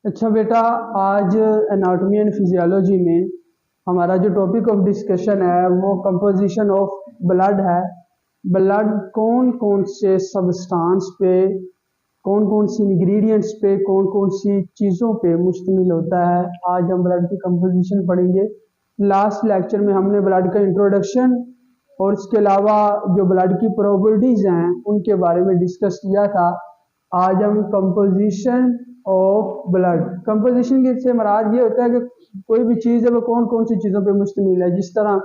अच्छा बेटा, आज एनाटॉमी एंड फिजियोलॉजी में हमारा जो टॉपिक ऑफ डिस्कशन है वो कंपोजिशन ऑफ ब्लड है। ब्लड कौन कौन से सबस्टांस पे, कौन कौन सी इंग्रेडिएंट्स पे, कौन कौन सी चीज़ों पे मुश्तमिल होता है। आज हम ब्लड की कंपोजिशन पढ़ेंगे। लास्ट लेक्चर में हमने ब्लड का इंट्रोडक्शन और इसके अलावा जो ब्लड की प्रॉपर्टीज़ हैं उनके बारे में डिस्कस किया था। आज हम कंपोजिशन ऑफ ब्लड, कंपोजिशन के से मराद ये होता है कि कोई भी चीज़ है वो कौन कौन सी चीज़ों पे मुश्तमिल है। जिस तरह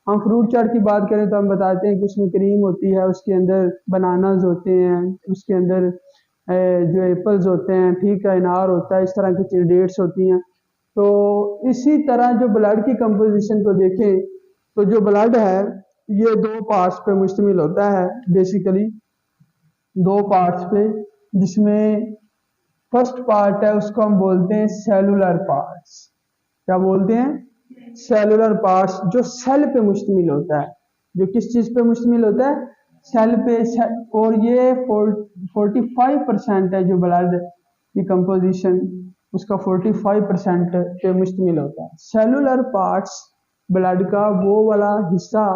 हम फ्रूट चाट की बात करें तो हम बताते हैं कि उसमें क्रीम होती है, उसके अंदर बनानाज होते हैं, उसके अंदर जो एप्पल्स होते हैं, ठीक है, अनार होता है, इस तरह की चीज़, डेट्स होती हैं। तो इसी तरह जो ब्लड की कंपोजिशन को देखें तो जो ब्लड है ये दो पार्ट्स पे मुश्तमिल होता है, बेसिकली दो पार्ट्स पे, जिसमें फर्स्ट पार्ट है उसको हम बोलते हैं सेलुलर पार्ट्स। क्या बोलते हैं? सेलुलर पार्ट्स, जो सेल पे मुश्तमिल होता है। जो किस चीज़ पे मुश्तमिल होता है? सेल पे। और ये 45% है जो ब्लड की कंपोजिशन, उसका 45% पे मुश्तमिल होता है। सेलुलर पार्ट्स ब्लड का वो वाला हिस्सा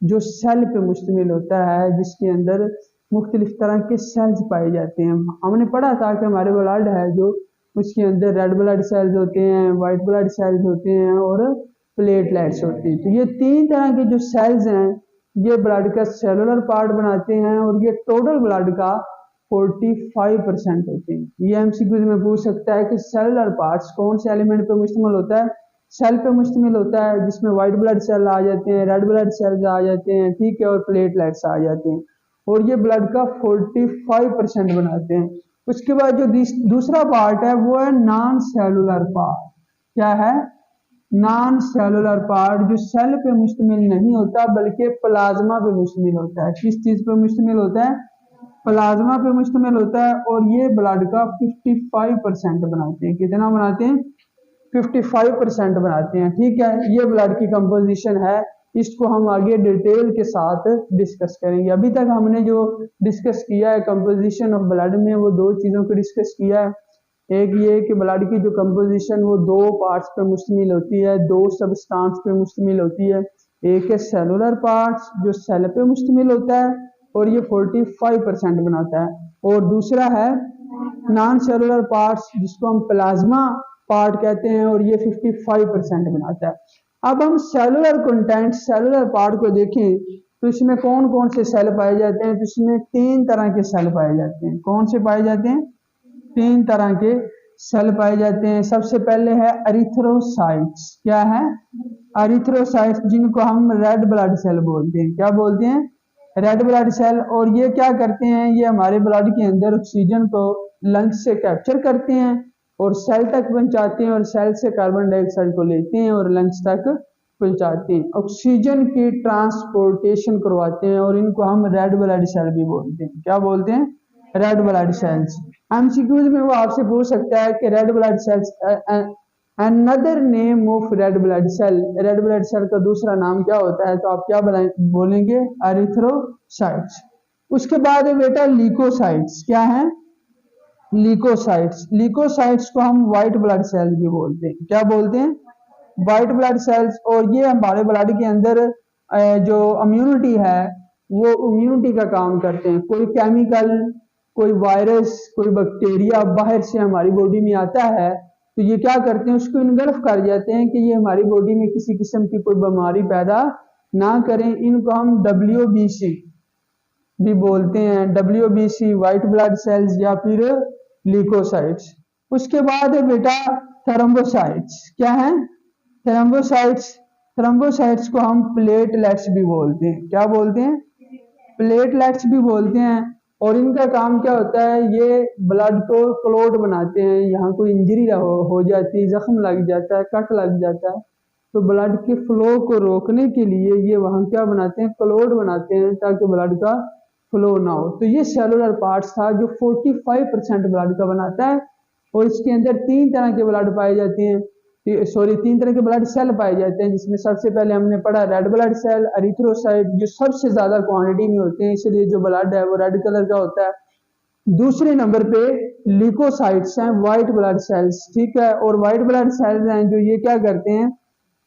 जो सेल पे मुश्तमिल होता है, जिसके अंदर मुख्तलिफ तरह के सेल्स पाए जाते हैं। हमने पढ़ा था कि हमारे ब्लड है जो, उसके अंदर रेड ब्लड सेल्स होते हैं, वाइट ब्लड सेल्स होते हैं और प्लेटलेट्स होती हैं। तो ये तीन तरह के जो सेल्स हैं ये ब्लड का सेलुलर पार्ट बनाते हैं और ये टोटल ब्लड का 45% होते हैं। ये एमसीक्यूज में पूछ सकता है कि सेलुलर पार्ट्स कौन से एलिमेंट पे मुश्तमिल होता है। सेल पे मुश्तमिल होता है, जिसमें वाइट ब्लड सेल आ जाते हैं, रेड ब्लड सेल्स आ जाते हैं, ठीक है, और प्लेटलेट्स आ जाते हैं, और ये ब्लड का 45% बनाते हैं। उसके बाद जो दूसरा पार्ट है वो है नॉन सेलुलर पार्ट। क्या है? नॉन सेलुलर पार्ट, जो सेल पे मुश्तमिल नहीं होता बल्कि प्लाज्मा पे मुश्तमिल होता है। किस चीज पे मुश्तमिल होता है? प्लाज्मा पे मुश्तमिल होता है, और ये ब्लड का 55% बनाते हैं। कितना बनाते हैं? 55% बनाते हैं। ठीक है, ये ब्लड की कंपोजिशन है। इसको हम आगे डिटेल के साथ डिस्कस करेंगे। अभी तक हमने जो डिस्कस किया है कंपोजिशन ऑफ ब्लड में, वो दो चीज़ों को डिस्कस किया है। एक ये कि ब्लड की जो कंपोजिशन वो दो पार्ट्स पे मुश्तमिल होती है, दो सबस्टांस पे मुश्तमिल होती है। एक है सेलुलर पार्ट्स जो सेल पे मुश्तमिल होता है और ये 45% बनाता है, और दूसरा है नॉन सेलुलर पार्ट्स जिसको हम प्लाज्मा पार्ट कहते हैं और ये 55% बनाता है। अब हम सेलुलर कंटेंट, सेलुलर पार्ट को देखें तो इसमें कौन कौन से सेल पाए जाते हैं। तो इसमें तीन तरह के सेल पाए जाते हैं। कौन से पाए जाते हैं? तीन तरह के सेल पाए जाते हैं। सबसे पहले है एरिथ्रोसाइट्स। क्या है? एरिथ्रोसाइट्स, जिनको हम रेड ब्लड सेल बोलते हैं। क्या बोलते हैं? Red blood cell. और ये क्या करते हैं? ये हमारे ब्लड के अंदर ऑक्सीजन को लंग्स से कैप्चर करते हैं और सेल तक पहुंचाते हैं, और सेल से कार्बन डाइऑक्साइड को लेते हैं और लंग्स तक पहुंचाते हैं। ऑक्सीजन की ट्रांसपोर्टेशन करवाते हैं, और इनको हम रेड ब्लड सेल भी बोलते हैं। क्या बोलते हैं? Red blood sales. एमसीक्यूज में वो आपसे पूछ सकता है कि red blood cells, another name of red blood cell, red blood cell का दूसरा नाम क्या होता है? तो आप क्या बोलेंगे? एरिथ्रोसाइट्स। उसके बाद है बेटा ल्यूकोसाइट्स। क्या है? ल्यूकोसाइट्स। ल्यूकोसाइट्स को हम व्हाइट ब्लड सेल भी बोलते हैं। क्या बोलते हैं? White blood cells. और ये हमारे ब्लड के अंदर जो इम्यूनिटी है वो इम्यूनिटी का काम करते हैं। कोई केमिकल, कोई वायरस, कोई बैक्टीरिया बाहर से हमारी बॉडी में आता है तो ये क्या करते हैं? उसको इनगल्फ कर जाते हैं कि ये हमारी बॉडी में किसी किस्म की कोई बीमारी पैदा ना करें। इनको हम WBC भी बोलते हैं। WBC व्हाइट ब्लड सेल्स या फिर ल्यूकोसाइट्स। उसके बाद है बेटा थ्रोम्बोसाइट्स। क्या है? थ्रोम्बोसाइट्स। थ्रोम्बोसाइट्स को हम प्लेटलेट्स भी बोलते हैं। क्या बोलते हैं? प्लेटलेट्स भी बोलते हैं। और इनका काम क्या होता है? ये ब्लड को क्लॉट बनाते हैं। यहाँ कोई इंजरी हो जाती है, जख्म लग जाता है, कट लग जाता है, तो ब्लड के फ्लो को रोकने के लिए ये वहाँ क्या बनाते हैं? क्लॉट बनाते हैं, ताकि ब्लड का फ्लो ना हो। तो ये सेलुलर पार्ट्स था जो 45% ब्लड का बनाता है। और इसके अंदर तीन तरह के ब्लड पाए जाते हैं, तीन तरह के ब्लड सेल पाए जाते हैं, जिसमें सबसे पहले हमने पढ़ा रेड ब्लड सेल, एरिथ्रोसाइट जो सबसे ज्यादा क्वांटिटी में होते हैं, इसलिए जो ब्लड है वो रेड कलर का होता है। दूसरे नंबर पे ल्यूकोसाइट्स हैं, वाइट ब्लड सेल्स, ठीक है। और वाइट ब्लड सेल्स हैं जो ये क्या करते हैं,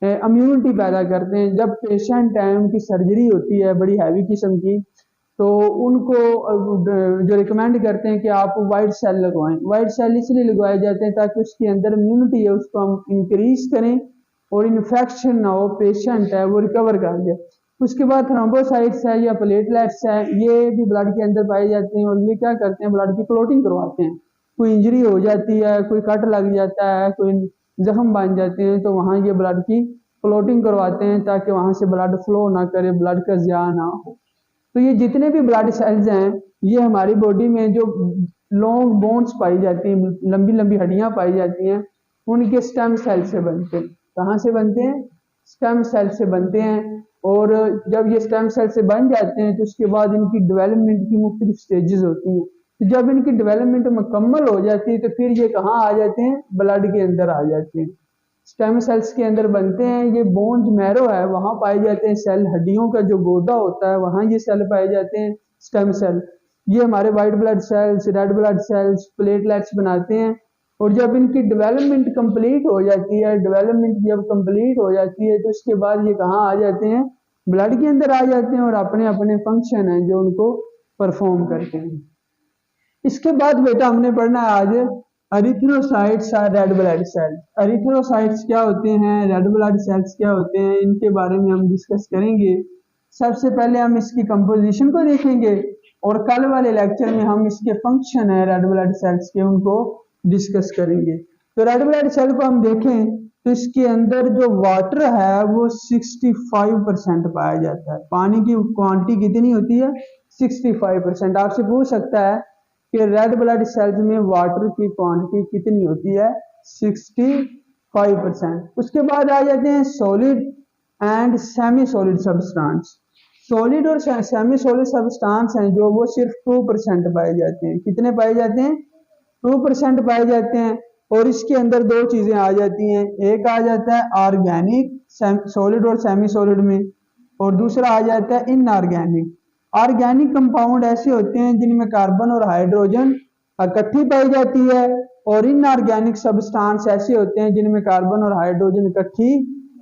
इम्यूनिटी पैदा करते हैं। जब पेशेंट है उनकी सर्जरी होती है बड़ी हैवी किस्म की, तो उनको जो रिकमेंड करते हैं कि आप वाइट सेल लगवाएं। वाइट सेल इसलिए लगवाए जाते हैं ताकि उसके अंदर इम्यूनिटी है उसको हम इंक्रीज करें और इन्फेक्शन ना हो, पेशेंट है वो रिकवर कर जाए। उसके बाद थ्रोम्बोसाइट्स है या प्लेटलेट्स है, ये भी ब्लड के अंदर पाए जाते हैं और ये क्या करते हैं, ब्लड की क्लोटिंग करवाते हैं। कोई इंजरी हो जाती है, कोई कट लग जाता है, कोई जख्म बन जाते हैं, तो वहाँ ये ब्लड की क्लोटिंग करवाते हैं ताकि वहाँ से ब्लड फ्लो ना करे, ब्लड का ज़िया ना हो। तो ये जितने भी ब्लड सेल्स हैं, ये हमारी बॉडी में जो लॉन्ग बोन्स पाई जाती हैं, लंबी लंबी हड्डियां पाई जाती हैं, उनके स्टेम सेल से बनते हैं। कहाँ से बनते हैं, स्टेम सेल से बनते हैं। और जब ये स्टेम सेल से बन जाते हैं तो उसके बाद इनकी डेवलपमेंट की मुख्तलिफ स्टेजेस होती हैं। तो जब इनकी डेवलपमेंट मुकम्मल हो जाती है तो फिर ये कहाँ आ जाते हैं, ब्लड के अंदर आ जाते हैं। स्टेम सेल्स के अंदर बनते हैं, ये बोन्स मैरो है वहां पाए जाते हैं सेल, हड्डियों का जो गोदा होता है वहां ये सेल पाए जाते हैं, स्टेम सेल। ये हमारे white blood cells, red blood cells, platelets बनाते हैं। और जब इनकी डेवलपमेंट कंप्लीट हो जाती है, डेवलपमेंट जब कंप्लीट हो जाती है तो उसके बाद ये कहाँ आ जाते हैं, ब्लड के अंदर आ जाते हैं और अपने अपने फंक्शन हैं जो उनको परफॉर्म करते हैं। इसके बाद बेटा हमने पढ़ना है आज एरिथ्रोसाइट्स और रेड ब्लड सेल्स। एरिथ्रोसाइट्स क्या होते हैं, रेड ब्लड सेल्स क्या होते हैं, इनके बारे में हम डिस्कस करेंगे। सबसे पहले हम इसकी कंपोजिशन को देखेंगे और कल वाले लेक्चर में हम इसके फंक्शन है रेड ब्लड सेल्स के, उनको डिस्कस करेंगे। तो रेड ब्लड सेल को हम देखें तो इसके अंदर जो वाटर है वो 65% पाया जाता है। पानी की क्वांटिटी कितनी होती है, 65%। आपसे पूछ सकता है कि रेड ब्लड सेल्स में वाटर की क्वांटिटी कितनी होती है, 65%। उसके बाद आ जाते हैं solid and semi solid substance. Solid और सेमी सॉलिड सब्सटेंस हैं जो वो सिर्फ 2% पाए जाते हैं। कितने पाए जाते हैं, 2% पाए जाते हैं। और इसके अंदर दो चीजें आ जाती हैं, एक आ जाता है ऑर्गेनिक सॉलिड और सेमी सॉलिड में, और दूसरा आ जाता है इनऑर्गेनिक। ऑर्गेनिक कंपाउंड ऐसे होते हैं जिनमें कार्बन और हाइड्रोजन इकट्ठी पाई जाती है, और इनऑर्गेनिक सब्सटेंस ऐसे होते हैं जिनमें कार्बन और हाइड्रोजन इकट्ठी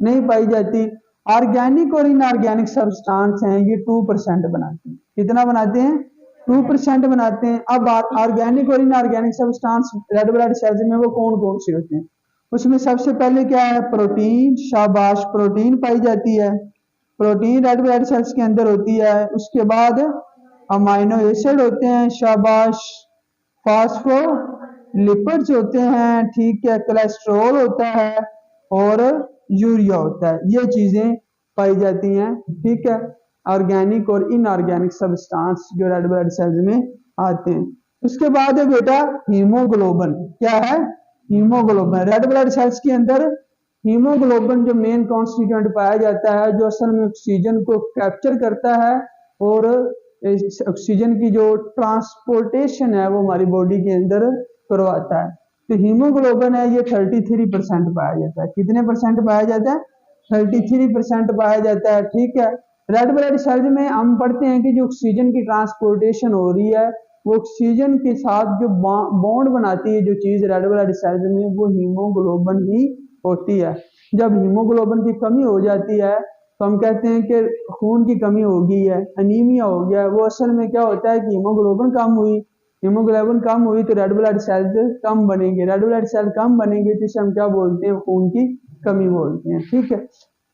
नहीं पाई जाती। ऑर्गेनिक और इनऑर्गेनिक सब्सटेंस हैं ये 2% बनाते हैं। कितना बनाते हैं, 2% बनाते हैं। अब ऑर्गेनिक और inorganic substance red blood sales में वो कौन कौन से होते हैं, उसमें सबसे पहले क्या है, प्रोटीन, शाबाश, प्रोटीन पाई जाती है। प्रोटीन रेड ब्लड सेल्स के अंदर होती है। उसके बाद अमाइनो एसिड होते हैं, शाबाश, फास्फोलिपिड्स होते हैं, ठीक है, कोलेस्ट्रॉल होता है और यूरिया होता है। ये चीजें पाई जाती हैं, ठीक है, ऑर्गेनिक और इनऑर्गेनिक सब्सटेंस जो रेड ब्लड सेल्स में आते हैं। उसके बाद है बेटा हीमोग्लोबिन। क्या है, हीमोग्लोबिन। रेड ब्लड सेल्स के अंदर हीमोग्लोबिन जो मेन कॉन्स्टिट्यूएंट पाया जाता है, जो असल में ऑक्सीजन को कैप्चर करता है और ऑक्सीजन की जो ट्रांसपोर्टेशन है वो हमारी बॉडी के अंदर करवाता है। तो हीमोग्लोबिन है ये 33% पाया जाता है। कितने परसेंट पाया जाता है, 33% पाया जाता है, ठीक है। रेड ब्लड सेल्स में हम पढ़ते हैं कि जो ऑक्सीजन की ट्रांसपोर्टेशन हो रही है वो ऑक्सीजन के साथ जो बॉन्ड बनाती है जो चीज रेड ब्लड सेल्स में, वो हीमोग्लोबिन ही होती है। जब हीमोग्लोबिन की कमी हो जाती है तो हम कहते हैं कि खून की कमी हो गई है, अनीमिया हो गया है। वो असल में क्या होता है कि हीमोग्लोबिन कम हुई, हीमोग्लोबिन कम हुई तो रेड ब्लड सेल्स कम बनेंगे, रेड ब्लड सेल कम बनेंगे तो इसे हम क्या बोलते हैं, खून की कमी बोलते हैं, ठीक है।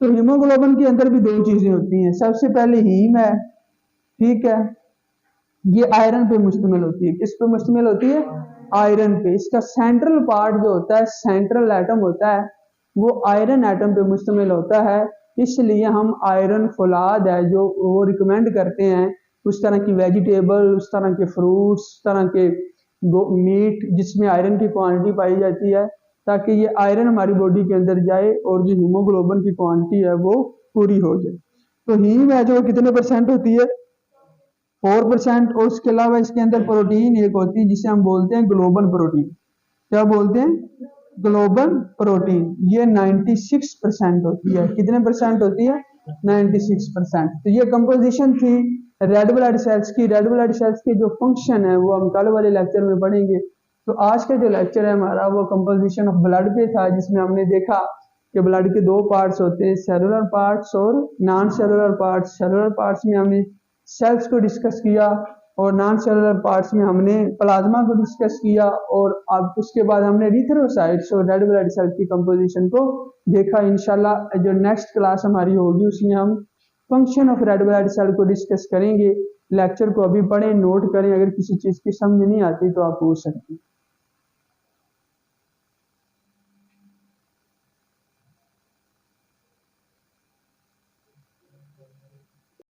तो हीमोग्लोबिन के अंदर भी दो चीजें होती हैं। सबसे पहले हीम है, ठीक है, ये आयरन पे मुश्तमिल होती है। किस पे मुश्तमिल होती है, आयरन पे। इसका सेंट्रल पार्ट जो होता है, सेंट्रल एटम होता है, वो आयरन एटम पे मुश्तमिल होता है। इसलिए हम आयरन फौलाद है जो वो रिकमेंड करते हैं, उस तरह की वेजिटेबल, उस तरह के फ्रूट्स, उस तरह के मीट जिसमें आयरन की क्वांटिटी पाई जाती है, ताकि ये आयरन हमारी बॉडी के अंदर जाए और जो हीमोग्लोबिन की क्वांटिटी है वो पूरी हो जाए। तो हीम है जो कितने परसेंट होती है, 4%। और उसके अलावा इसके अंदर प्रोटीन एक होती है जिसे हम बोलते हैं ग्लोबल प्रोटीन। क्या बोलते हैं, ग्लोबल प्रोटीन। ये 96% होती है। कितने परसेंट होती है, 96%। तो ये कंपोजिशन थी रेड ब्लड सेल्स की। रेड ब्लड सेल्स के जो फंक्शन है वो हम कल वाले लेक्चर में पढ़ेंगे। तो आज का जो लेक्चर है हमारा वो कंपोजिशन ऑफ ब्लड पे था, जिसमें हमने देखा कि ब्लड के दो पार्ट्स होते हैं, सेलुलर पार्ट्स और non cellular parts. Cellular parts में हमने सेल्स को डिस्कस किया और नॉन सेलुलर पार्ट्स में हमने प्लाज्मा को डिस्कस किया, और अब उसके बाद हमने इरिथ्रोसाइट्स और रेड ब्लड सेल की कंपोजिशन को देखा। इंशाल्लाह जो नेक्स्ट क्लास हमारी होगी उसमें हम function of red blood cell को डिस्कस करेंगे। लेक्चर को अभी पढ़ें, नोट करें, अगर किसी चीज़ की समझ नहीं आती तो आप पूछ सकते हैं।